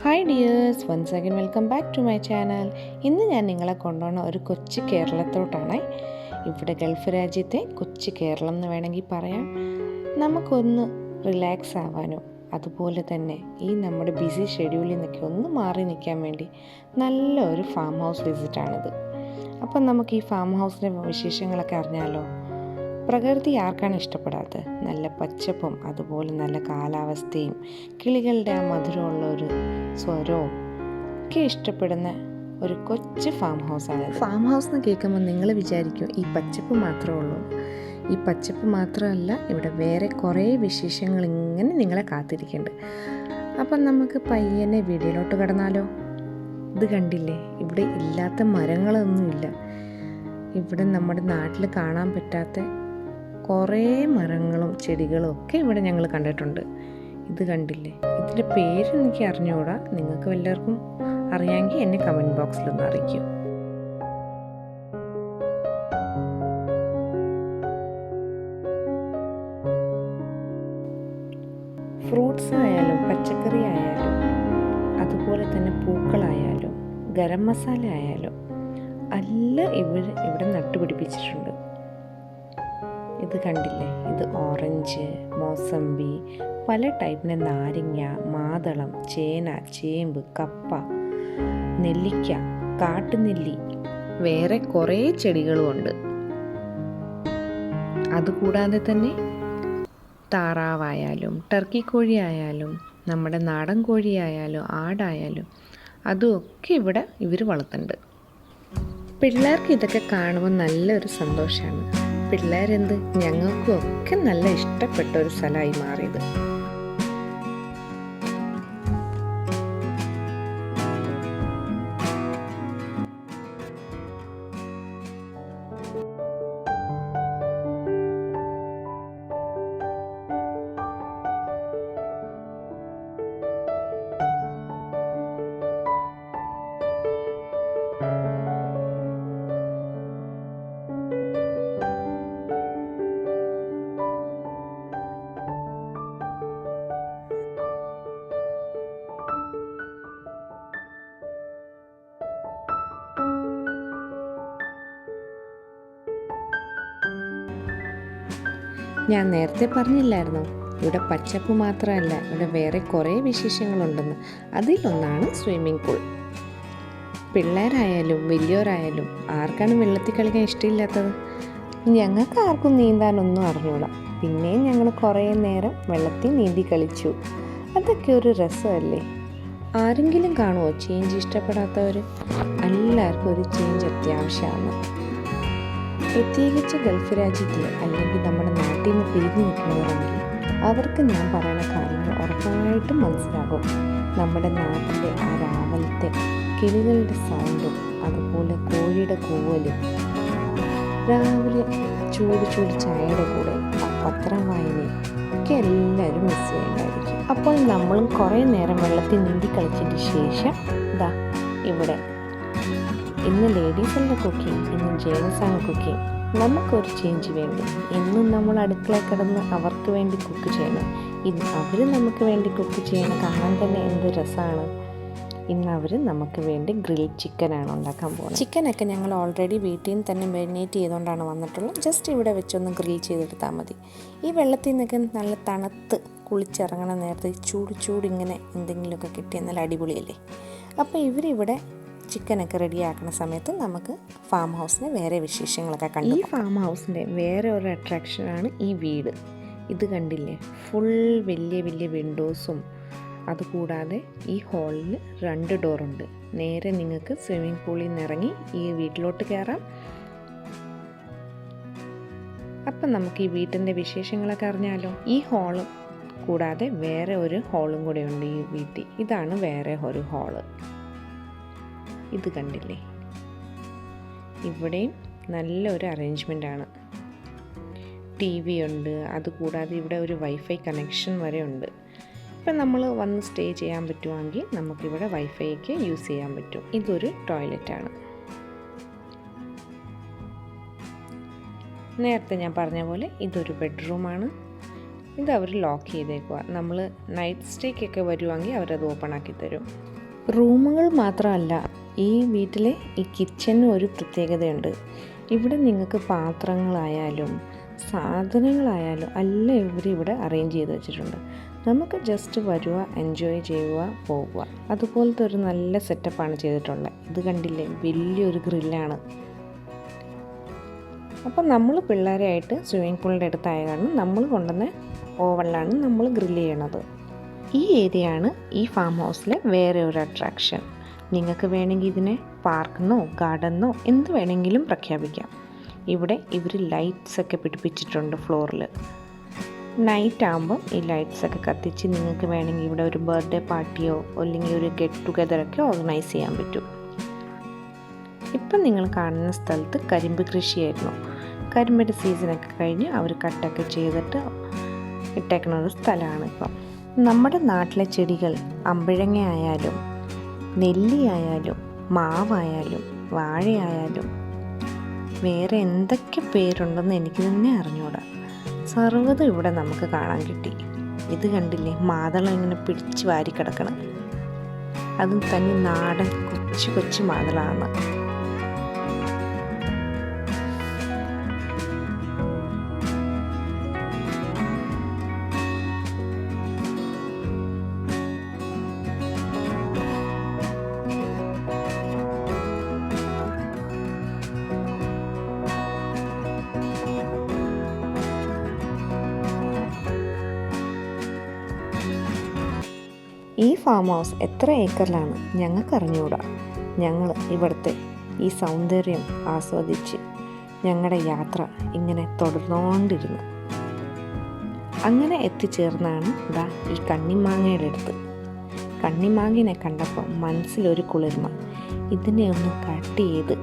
Hi dears, once again welcome back to my channel. ഇന്ന് ഞാൻ നിങ്ങളെ കൊണ്ടുപോകുന്ന ഒരു കൊച്ചു കേരളത്തോട്ടാണ്. ഇവിടെ ഗൾഫ് രാജ്യത്തെ കൊച്ചു കേരളം എന്ന് വേണമെങ്കിൽ പറയാം. നമുക്കൊന്ന് റിലാക്സ് ആവാനോ അതുപോലെ തന്നെ ഈ നമ്മുടെ ബിസി ഷെഡ്യൂളിൽ നിന്നൊക്കെ ഒന്ന് മാറി നിൽക്കാൻ വേണ്ടി നല്ലൊരു ഫാം ഹൗസ് വിസിറ്റാണിത്. അപ്പം നമുക്ക് ഈ ഫാം ഹൗസിൻ്റെ വിശേഷങ്ങളൊക്കെ അറിഞ്ഞാലോ. പ്രകൃതി ആർക്കാണ് ഇഷ്ടപ്പെടാത്തത്? നല്ല പച്ചപ്പും അതുപോലെ നല്ല കാലാവസ്ഥയും കിളികളുടെ ആ മധുരമുള്ള ഒരു സ്വരവും ഒക്കെ ഇഷ്ടപ്പെടുന്ന ഒരു കൊച്ചു ഫാം ഹൗസാണ്. ഫാം ഹൗസ് എന്ന് കേൾക്കുമ്പോൾ നിങ്ങൾ വിചാരിക്കും ഈ പച്ചപ്പ് മാത്രമേ ഉള്ളൂ. ഈ പച്ചപ്പ് മാത്രമല്ല, ഇവിടെ വേറെ കുറേ വിശേഷങ്ങൾ ഇങ്ങനെ നിങ്ങളെ കാത്തിരിക്കുന്നുണ്ട്. അപ്പം നമുക്ക് പയ്യനെ വീഡിയോയിലോട്ട് കടന്നാലോ. ഇത് കണ്ടില്ലേ, ഇവിടെ ഇല്ലാത്ത മരങ്ങളൊന്നുമില്ല. ഇവിടെ നമ്മുടെ നാട്ടിൽ കാണാൻ പറ്റാത്ത കുറേ മരങ്ങളും ചെടികളും ഒക്കെ ഇവിടെ ഞങ്ങൾ കണ്ടിട്ടുണ്ട്. ഇത് കണ്ടില്ലേ, ഇതിൻ്റെ പേര് എനിക്ക് അറിഞ്ഞുകൂടാ. നിങ്ങൾക്ക് വല്ലവർക്കും അറിയാമെങ്കിൽ എന്നെ കമൻറ്റ് ബോക്സിലൊന്ന് അറിയിക്കൂ. ഫ്രൂട്ട്സ് ആയാലും പച്ചക്കറി ആയാലും അതുപോലെ തന്നെ പൂക്കളായാലും ഗരം മസാല ആയാലും എല്ലാം ഇവിടെ നട്ടുപിടിപ്പിച്ചിട്ടുണ്ട്. ഇത് കണ്ടില്ലേ, ഇത് ഓറഞ്ച്, മോസമ്പി, പല ടൈപ്പിന് നാരങ്ങ, മാതളം, ചേന, ചേമ്പ്, കപ്പ, നെല്ലിക്ക, കാട്ടുനെല്ലി, വേറെ കുറേ ചെടികളുമുണ്ട്. അതുകൂടാതെ തന്നെ താറാവായാലും ടർക്കി കോഴി ആയാലും നമ്മുടെ നാടൻ കോഴിയായാലും ആടായാലും അതുമൊക്കെ ഇവിടെ ഇവർ വളർത്തുന്നുണ്ട്. പിള്ളേർക്ക് ഇതൊക്കെ കാണുമ്പോൾ നല്ലൊരു സന്തോഷമാണ്. പിള്ളേരെന്ത്, ഞങ്ങൾക്കും ഒക്കെ നല്ല ഇഷ്ടപ്പെട്ട ഒരു സ്ഥലമായി മാറിയത്. ഞാൻ നേരത്തെ പറഞ്ഞില്ലായിരുന്നോ, ഇവിടെ പച്ചപ്പ് മാത്രമല്ല, ഇവിടെ വേറെ കുറേ വിശേഷങ്ങളുണ്ടെന്ന്. അതിലൊന്നാണ് സ്വിമ്മിംഗ് പൂൾ. പിള്ളേരായാലും വലിയവരായാലും ആർക്കാണ് വെള്ളത്തിൽ കളിക്കാൻ ഇഷ്ടമില്ലാത്തത്? ഞങ്ങൾക്ക് ആർക്കും നീന്താനൊന്നും അറിഞ്ഞൂടാ. പിന്നെയും ഞങ്ങൾ കുറേ നേരം വെള്ളത്തിൽ നീന്തി കളിച്ചു. അതൊക്കെ ഒരു രസമല്ലേ. ആരെങ്കിലും കാണുമോ ചേഞ്ച് ഇഷ്ടപ്പെടാത്തവർ? എല്ലാവർക്കും ഒരു ചേഞ്ച് അത്യാവശ്യമാണ്. പ്രത്യേകിച്ച് ഗൾഫ് രാജ്യത്തിൽ അല്ലെങ്കിൽ നമ്മുടെ നാട്ടിൽ നിന്ന് പിരിഞ്ഞു നിൽക്കുന്നവരാണെങ്കിൽ അവർക്ക് ഞാൻ പറയുന്ന കാര്യങ്ങൾ ഉറപ്പായിട്ടും മനസ്സിലാകും. നമ്മുടെ നാട്ടിലെ ആ രാവിലത്തെ കിളികളുടെ സൗണ്ടും അതുപോലെ കോഴിയുടെ കൂവലും, രാവിലെ ചൂട് ചായയുടെ കൂടെ ആ പത്രം വായനയും ഒക്കെ എല്ലാവരും മിസ് ചെയ്യേണ്ടതായിരിക്കും. അപ്പോൾ നമ്മളും കുറേ നേരം വെള്ളത്തിൽ നീന്തി കളിച്ചതിന് ശേഷം ഇവിടെ ഇന്ന് ലേഡീസല്ല കുക്കിംഗ്, ഇന്ന് ജെൻസാണ് കുക്കിംഗ്. നമുക്കൊരു ചേഞ്ച് വേണ്ടി ഇന്നും നമ്മൾ അടുക്കളയിൽ കിടന്ന് അവർക്ക് വേണ്ടി കുക്ക് ചെയ്യണം. ഇന്ന് അവർ നമുക്ക് വേണ്ടി കുക്ക് ചെയ്യണം. കാണാൻ തന്നെ എന്ത് രസമാണ്. ഇന്ന് അവർ നമുക്ക് വേണ്ടി ഗ്രിൽ ചിക്കനാണ് ഉണ്ടാക്കാൻ പോകുന്നത്. ചിക്കനൊക്കെ ഞങ്ങൾ ഓൾറെഡി വീട്ടിൽ നിന്ന് തന്നെ മാരിനേറ്റ് ചെയ്തുകൊണ്ടാണ് വന്നിട്ടുള്ളത്. ജസ്റ്റ് ഇവിടെ വെച്ചൊന്ന് ഗ്രിൽ ചെയ്തെടുത്താൽ മതി. ഈ വെള്ളത്തിൽ നിന്നൊക്കെ നല്ല തണുത്ത് കുളിച്ചിറങ്ങണ നേരത്തെ ചൂട് ഇങ്ങനെ എന്തെങ്കിലുമൊക്കെ കിട്ടിയാൽ നല്ല അടിപൊളിയല്ലേ. അപ്പോൾ ഇവരിവിടെ ചിക്കനൊക്കെ റെഡിയാക്കുന്ന സമയത്ത് നമുക്ക് ഫാം ഹൗസിന് വേറെ വിശേഷങ്ങളൊക്കെ കണ്ടു. ഈ ഫാം ഹൗസിൻ്റെ വേറെ ഒരു അട്രാക്ഷനാണ് ഈ വീട്. ഇത് കണ്ടില്ലേ, ഫുൾ വലിയ വിൻഡോസും അതുകൂടാതെ ഈ ഹാളിൽ 2 ഡോറുണ്ട്. നേരെ നിങ്ങൾക്ക് സ്വിമ്മിംഗ് പൂളിൽ നിന്ന് ഇറങ്ങി ഈ വീട്ടിലോട്ട് കയറാം. അപ്പം നമുക്ക് ഈ വീട്ടിൻ്റെ വിശേഷങ്ങളൊക്കെ അറിഞ്ഞാലോ. ഈ ഹാള് കൂടാതെ വേറെ ഒരു ഹാളും കൂടെ ഉണ്ട് ഈ വീട്ടിൽ. ഇതാണ് വേറെ ഒരു ഹാള്. ഇത് കണ്ടില്ലേ, ഇവിടെയും നല്ലൊരു അറേഞ്ച്മെൻ്റാണ്. TV ഉണ്ട്. അതുകൂടാതെ ഇവിടെ ഒരു വൈഫൈ കണക്ഷൻ വരെ ഉണ്ട്. ഇപ്പം നമ്മൾ വന്ന് സ്റ്റേ ചെയ്യാൻ പറ്റുവാണെങ്കിൽ നമുക്കിവിടെ വൈഫൈക്ക് യൂസ് ചെയ്യാൻ പറ്റും. ഇതൊരു ടോയ്ലറ്റാണ്. നേരത്തെ ഞാൻ പറഞ്ഞ പോലെ ഇതൊരു ബെഡ്റൂമാണ്. ഇത് അവർ ലോക്ക് ചെയ്തേക്കുക. നമ്മൾ നൈറ്റ് സ്റ്റേക്കൊക്കെ വരുവാണെങ്കിൽ അവരത് ഓപ്പൺ ആക്കി തരും. റൂമുകൾ മാത്രമല്ല, ഈ വീട്ടിലെ ഈ കിച്ചണിന് ഒരു പ്രത്യേകതയുണ്ട്. ഇവിടെ നിങ്ങൾക്ക് പാത്രങ്ങളായാലും സാധനങ്ങളായാലും എല്ലാം ഇവരിവിടെ അറേഞ്ച് ചെയ്ത് വെച്ചിട്ടുണ്ട്. നമുക്ക് ജസ്റ്റ് വരിക, എൻജോയ് ചെയ്യുക, പോകുക. അതുപോലത്തെ ഒരു നല്ല സെറ്റപ്പാണ് ചെയ്തിട്ടുള്ളത്. ഇത് കണ്ടില്ലേ, വലിയൊരു ഗ്രില്ലാണ്. അപ്പം നമ്മൾ പിള്ളേരായിട്ട് സ്വിമ്മിംഗ് പൂളിൻ്റെ അടുത്തായ കാരണം നമ്മൾ കൊണ്ടുവന്ന ഓവനിലാണ് നമ്മൾ ഗ്രില്ല് ചെയ്യണത്. ഈ ഏരിയയാണ് ഈ ഫാം ഹൗസിലെ വേറെ ഒരു അട്രാക്ഷൻ. നിങ്ങൾക്ക് വേണമെങ്കിൽ ഇതിനെ പാർക്കെന്നോ ഗാർഡനെന്നോ എന്ത് വേണമെങ്കിലും പ്രഖ്യാപിക്കാം. ഇവിടെ ഇവർ ലൈറ്റ്സൊക്കെ പിടിപ്പിച്ചിട്ടുണ്ട് ഫ്ലോറിൽ. നൈറ്റ് ആകുമ്പം ഈ ലൈറ്റ്സൊക്കെ കത്തിച്ച് നിങ്ങൾക്ക് വേണമെങ്കിൽ ഇവിടെ ഒരു ബർത്ത്ഡേ പാർട്ടിയോ അല്ലെങ്കിൽ ഒരു ഗെറ്റ് ടുഗെദറൊക്കെ ഓർഗനൈസ് ചെയ്യാൻ പറ്റും. ഇപ്പം നിങ്ങൾ കാണുന്ന സ്ഥലത്ത് കരിമ്പ് കൃഷിയായിരുന്നു. കരിമ്പിൻ്റെ സീസണൊക്കെ കഴിഞ്ഞ് അവർ കട്ടൊക്കെ ചെയ്തിട്ട് ഇട്ടേക്കുന്ന ഒരു സ്ഥലമാണ് ഇപ്പം. നമ്മുടെ നാട്ടിലെ ചെടികൾ അമ്പഴങ്ങ ആയാലും നെല്ലി ആയാലും മാവായാലും വാഴയായാലും വേറെ എന്തൊക്കെ പേരുണ്ടെന്ന് എനിക്ക് തന്നെ അറിഞ്ഞൂടാ, സർവ്വതും ഇവിടെ നമുക്ക് കാണാൻ കിട്ടി. ഇത് കണ്ടില്ലേ, മാതളം ഇങ്ങനെ പിടിച്ച് വാരി കിടക്കണം. അതും തന്നെ നാടൻ കൊച്ചു കൊച്ചു മാതളമാണ്. ഈ ഫാം ഹൗസ് എത്ര ഏക്കറിലാണ് ഞങ്ങൾക്ക് അറിഞ്ഞുകൂടാ. ഞങ്ങൾ ഇവിടുത്തെ ഈ സൗന്ദര്യം ആസ്വദിച്ച് ഞങ്ങളുടെ യാത്ര ഇങ്ങനെ തുടർന്നുകൊണ്ടിരുന്നു. അങ്ങനെ എത്തിച്ചേർന്നാണ് ദാ ഈ കണ്ണിമാങ്ങയുടെ അടുത്ത്. കണ്ണിമാങ്ങിനെ കണ്ടപ്പോൾ മനസ്സിലൊരു കുളിർമ. ഇതിനെ ഒന്ന് കട്ട് ചെയ്ത്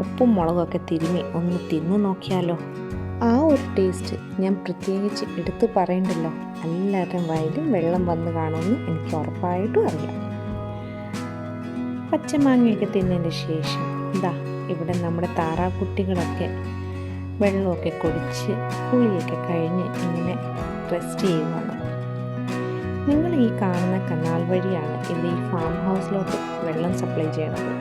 ഉപ്പും മുളകൊക്കെ തിരുമ്മി ഒന്ന് തിന്നു നോക്കിയാലോ. ആ ഒരു ടേസ്റ്റ് ഞാൻ പ്രത്യേകിച്ച് എടുത്തു പറയണ്ടല്ലോ. എല്ലാവരുടെയും വയലും വെള്ളം വന്ന് കാണുമെന്ന് എനിക്ക് ഉറപ്പായിട്ടും അറിയാം. പച്ചമാങ്ങയൊക്കെ തിന്നതിന് ശേഷം ഇതാ ഇവിടെ നമ്മുടെ താറാക്കുട്ടികളൊക്കെ വെള്ളമൊക്കെ കുടിച്ച് കുളിയൊക്കെ കഴിഞ്ഞ് ഇങ്ങനെ റെസ്റ്റ് ചെയ്യുവാണ്. നിങ്ങൾ ഈ കാണുന്ന കനാൽ വഴിയാണ് ഇവിടെ ഈ ഫാം ഹൗസിലോട്ട് വെള്ളം സപ്ലൈ ചെയ്യണത്.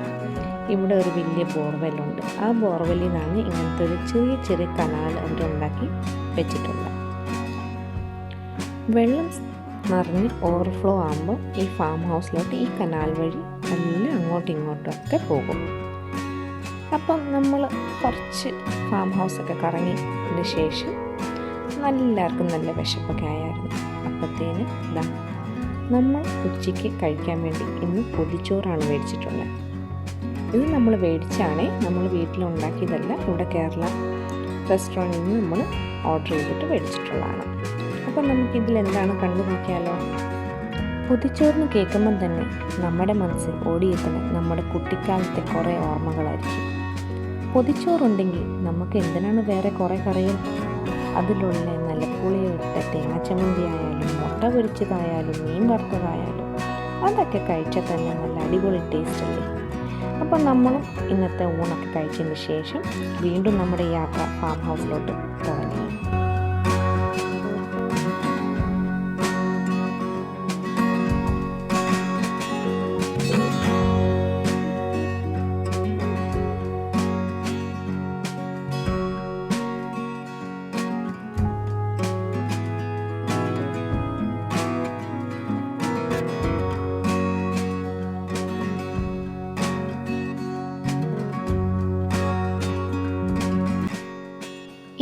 ഇവിടെ ഒരു വലിയ ബോർവെല്ലുണ്ട്. ആ ബോർവെല്ലിൽ നിന്നാണ് ഇങ്ങനത്തെ ഒരു ചെറിയ ചെറിയ കനാൽ അവരുണ്ടാക്കി വെച്ചിട്ടുണ്ട്. വെള്ളം നിറഞ്ഞ് ഓവർഫ്ലോ ആകുമ്പോൾ ഈ ഫാം ഹൗസിലോട്ട് ഈ കനാൽ വഴി എല്ലാം അങ്ങോട്ടും ഇങ്ങോട്ടുമൊക്കെ പോകും. അപ്പം നമ്മൾ കുറച്ച് ഫാം ഹൗസൊക്കെ കറങ്ങിയതിന് ശേഷം എല്ലാവർക്കും നല്ല വിശപ്പൊക്കെ ആയിരുന്നു. അപ്പോഴത്തേന് ഇതാ നമ്മൾ ഉച്ചയ്ക്ക് കഴിക്കാൻ വേണ്ടി ഇന്ന് പൊതിച്ചോറാണ് മേടിച്ചിട്ടുള്ളത്. ഇത് നമ്മൾ മേടിച്ചാണേ, നമ്മൾ വീട്ടിലുണ്ടാക്കിയതല്ല. ഇവിടെ കേരള റെസ്റ്റോറൻറ്റിൽ നിന്ന് നമ്മൾ ഓർഡർ ചെയ്തിട്ട് മേടിച്ചിട്ടുള്ളതാണ്. അപ്പം നമുക്കിതിൽ എന്താണ് കണ്ടു നോക്കിയാലോ. പൊതിച്ചോറിന് കേൾക്കുമ്പം തന്നെ നമ്മുടെ മനസ്സിൽ ഓടിയെത്തുന്ന നമ്മുടെ കുട്ടിക്കാലത്തെ കുറേ ഓർമ്മകളായിരിക്കും. പൊതിച്ചോറുണ്ടെങ്കിൽ നമുക്ക് എന്തിനാണ് വേറെ കുറേ കറികൾ? അതിലുള്ള നല്ല പുളിയിട്ട തേങ്ങ ചമ്മന്തി ആയാലും മുട്ട പൊരിച്ചതായാലും മീൻ വറുത്തതായാലും അതൊക്കെ കഴിച്ചാൽ തന്നെ നല്ല അടിപൊളി ടേസ്റ്റ് അല്ലേ. അപ്പം നമ്മളും ഇന്നത്തെ ഊണൊക്കെ കഴിച്ചതിന് ശേഷം വീണ്ടും നമ്മുടെ യാത്ര ഫാം ഹൗസിലോട്ട് തുടങ്ങി.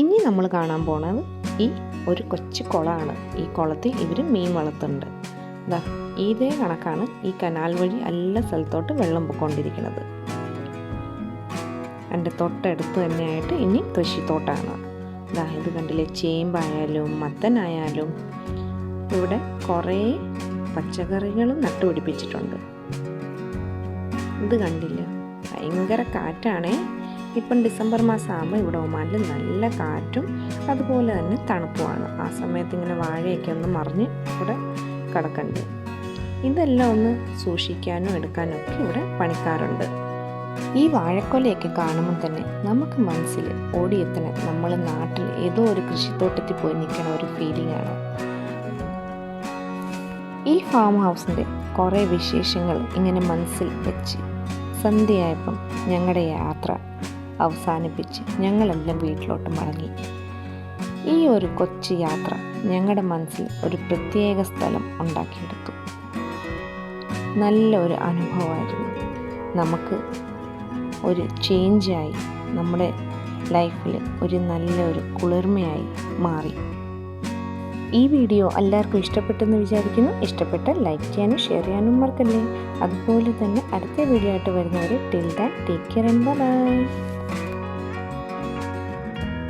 ഇനി നമ്മൾ കാണാൻ പോണത് ഈ ഒരു കൊച്ചു കുളമാണ്. ഈ കുളത്തിൽ ഇവർ മീൻ വളർത്തുന്നുണ്ട്. ഇതാ ഇതേ കണക്കാണ് ഈ കനാൽ വഴി എല്ലാ സ്ഥലത്തോട്ട് വെള്ളം പൊയ്ക്കൊണ്ടിരിക്കുന്നത്. എൻ്റെ തൊട്ടടുത്ത് തന്നെയായിട്ട് ഇനി കൃഷിത്തോട്ടമാണ്. ഇതാ ഇത് കണ്ടില്ലേ, ചേമ്പായാലും മത്തനായാലും ഇവിടെ കുറേ പച്ചക്കറികളും നട്ടുപിടിപ്പിച്ചിട്ടുണ്ട്. ഇത് കണ്ടില്ല, ഭയങ്കര കാറ്റാണേ. ഇപ്പം ഡിസംബർ മാസം ആകുമ്പോൾ ഇവിടെ ഒമാനിൽ നല്ല കാറ്റും അതുപോലെ തന്നെ തണുപ്പുമാണ്. ആ സമയത്ത് ഇങ്ങനെ വാഴയൊക്കെ ഒന്ന് മറിഞ്ഞ് ഇവിടെ കിടക്കുന്നുണ്ട്. ഇതെല്ലാം ഒന്ന് സൂക്ഷിക്കാനും എടുക്കാനും ഒക്കെ ഇവിടെ പണിക്കാറുണ്ട്. ഈ വാഴക്കൊലയൊക്കെ കാണുമ്പോൾ തന്നെ നമുക്ക് മനസ്സിൽ ഓടിയെത്തണ നമ്മൾ നാട്ടിൽ ഏതോ ഒരു കൃഷിത്തോട്ടത്തിൽ പോയി നിൽക്കണ ഒരു ഫീലിംഗ് ആണ്. ഈ ഫാം ഹൗസിൻ്റെ കുറേ വിശേഷങ്ങൾ ഇങ്ങനെ മനസ്സിൽ വെച്ച് സന്ധ്യയായപ്പം ഞങ്ങളുടെ യാത്ര അവസാനിപ്പിച്ച് ഞങ്ങളെല്ലാം വീട്ടിലോട്ട് മടങ്ങി. ഈ ഒരു കൊച്ചു യാത്ര ഞങ്ങളുടെ മനസ്സിൽ ഒരു പ്രത്യേക സ്ഥലം ഉണ്ടാക്കിയെടുത്തു. നല്ല ഒരു അനുഭവമായിരുന്നു. നമുക്ക് ഒരു ചേഞ്ചായി, നമ്മുടെ ലൈഫിൽ ഒരു നല്ലൊരു കുളിർമയായി മാറി. ഈ വീഡിയോ എല്ലാവർക്കും ഇഷ്ടപ്പെട്ടെന്ന് വിചാരിക്കുന്നു. ഇഷ്ടപ്പെട്ടാൽ ലൈക്ക് ചെയ്യാനും ഷെയർ ചെയ്യാനും മറക്കല്ലേ. അതുപോലെ തന്നെ അടുത്ത വീഡിയോ ആയിട്ട് വരുന്നവരെ till then take care and by.